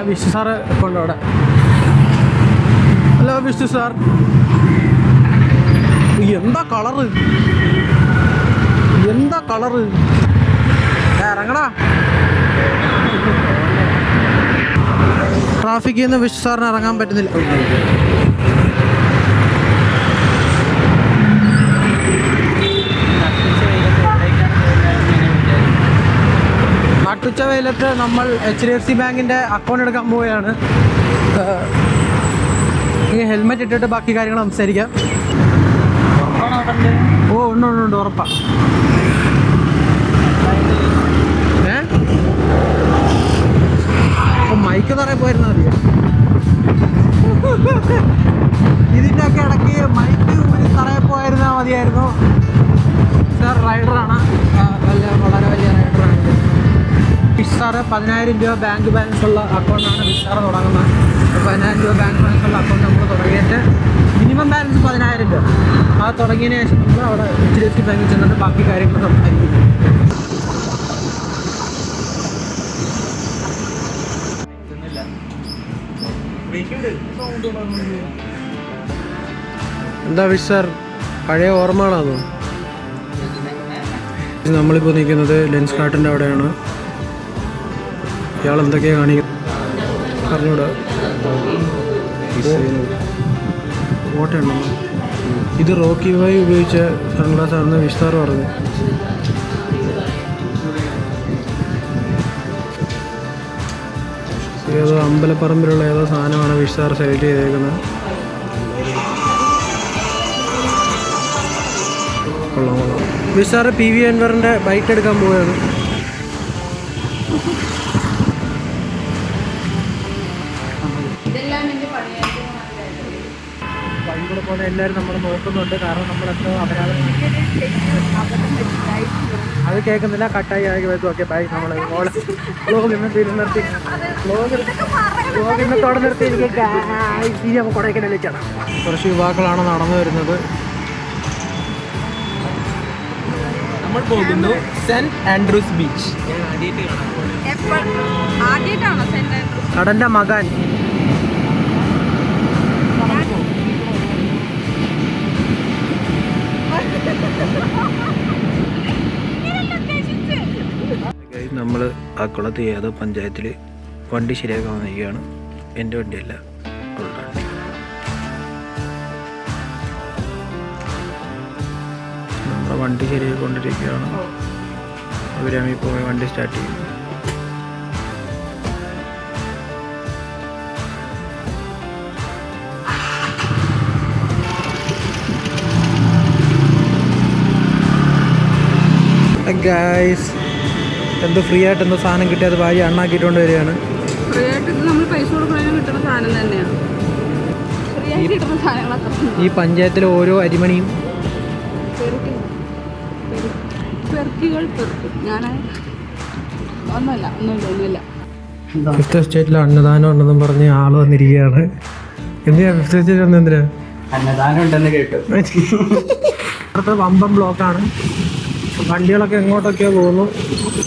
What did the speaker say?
Vishnu sir കൊണ്ട് അവിടെ. Hello Vishnu sir. എന്താ കളറ്, എന്താ കളറ്, ഇറങ്ങടാ. ട്രാഫിക്കിൽ നിന്ന് വിഷ്ണു സാറിന് ഇറങ്ങാൻ പറ്റുന്നില്ല. നട്ടുച്ച വെയിലത്ത് നമ്മൾ HDFC ബാങ്കിൻ്റെ അക്കൗണ്ട് എടുക്കാൻ പോവുകയാണ്. ഹെൽമെറ്റ് ഇട്ടിട്ട് ബാക്കി കാര്യങ്ങൾ സംസാരിക്കാം. ഓ ഉണ്ട് ഉറപ്പാ. അപ്പം മൈക്ക് തറയെ പോയിരുന്നാൽ മതി. ഇതിൻ്റെയൊക്കെ ഇടയ്ക്ക് മൈക്ക് തറയെ പോയിരുന്നാൽ മതിയായിരുന്നു. സാർ റൈഡറാണ്, വളരെ വലിയ റൈഡറാണ്. വിഷ് സാറ് 10,000 രൂപ ബാങ്ക് ബാലൻസ് ഉള്ള അക്കൗണ്ടാണ് വിഷ് സാറ് തുടങ്ങുന്നത്. 10,000 രൂപ ബാങ്ക് ബാലൻസ് ഉള്ള അക്കൗണ്ട് നമ്മൾ തുടങ്ങിയിട്ട് മിനിമം ബാലൻസ് 10,000 രൂപ. അത് തുടങ്ങിയതിന് ശേഷം നമ്മൾ അവിടെ HDFC ബാങ്കിൽ ചെന്നിട്ട് ബാക്കി കാര്യങ്ങൾ സംസാരിക്കുന്നു. എന്താ വിഷ് സാർ, പഴയ ഓർമ്മകളാണോ? നമ്മളിപ്പോൾ നിൽക്കുന്നത് ലെൻസ് കാർട്ടിൻ്റെ അവിടെയാണ്. ഇയാൾ എന്തൊക്കെയാണ് കാണിക്കുന്നത് പറഞ്ഞൂടാ. ഓട്ടയുണ്ടോ? ഇത് റോക്കി വായി ഉപയോഗിച്ച സൺഗ്ലാസ് ആണെന്ന് വിഷ് സാർ പറഞ്ഞു. ഏതോ അമ്പലപ്പറമ്പിലുള്ള ഏതോ സാധനമാണ് വിഷ് സാർ സെലക്ട് ചെയ്തേക്കുന്നത്. കൊള്ളാം. വിഷ് സാറ് PV Enverന്റെ ബൈക്ക് എടുക്കാൻ പോവുകയാണ്. ബൈക്കിൽ പോലെ എല്ലാവരും നമ്മൾ നോക്കുന്നുണ്ട്. കാരണം നമ്മളെന്തോ അപരാധം അത് കേൾക്കുന്നില്ല. കട്ടായി ആയി വെച്ചു. Okay bye. നമ്മൾ ബ്ലോഗിന്നത്തോടെ നിർത്തി എനിക്ക് കൊടൈക്കനാലിലേക്കാണ്. കുറച്ച് യുവാക്കളാണ് നടന്നു വരുന്നത്. നമ്മൾ പോകുന്നു സെന്റ് ആൻഡ്രൂസ് ബീച്ച്. കടന്റെ മകാൻ. നമ്മൾ ആ കുളത്ത് ഏതോ പഞ്ചായത്തിൽ വണ്ടി ശരിയാക്കാൻ വന്നിരിക്കുകയാണ്. എൻ്റെ വണ്ടിയല്ല, ഉള്ളതാണ്. നമ്മുടെ വണ്ടി ശരിയായിക്കൊണ്ടിരിക്കുകയാണ്. അവരമ്മി പോയി വണ്ടി സ്റ്റാർട്ട് ചെയ്യും. ഗൈസ്, എന്തോ ഫ്രീ ആയിട്ട് എന്തോ സാധനം കിട്ടി. അത് ഭാര്യ അണ്ണാക്കിയിട്ടുകൊണ്ട് വരികയാണ്. ഈ പഞ്ചായത്തിലെ ഓരോ അരിമണിയും ഫിഫ്ത്ത് എസ്റ്റേറ്റിൽ അന്നദാനം ഉണ്ടെന്നും പറഞ്ഞ് ആള് വന്നിരിക്കുകയാണ്. എന്തിനാ ഫിഫ്ത്ത് എസ്റ്റേറ്റ് വന്നത്? എന്തിനാ? അന്നദാനം ഉണ്ടെന്ന് കേട്ടു. അടുത്ത വമ്പം ബ്ലോക്കാണ്. വണ്ടികളൊക്കെ എങ്ങോട്ടൊക്കെയോ പോകുന്നു.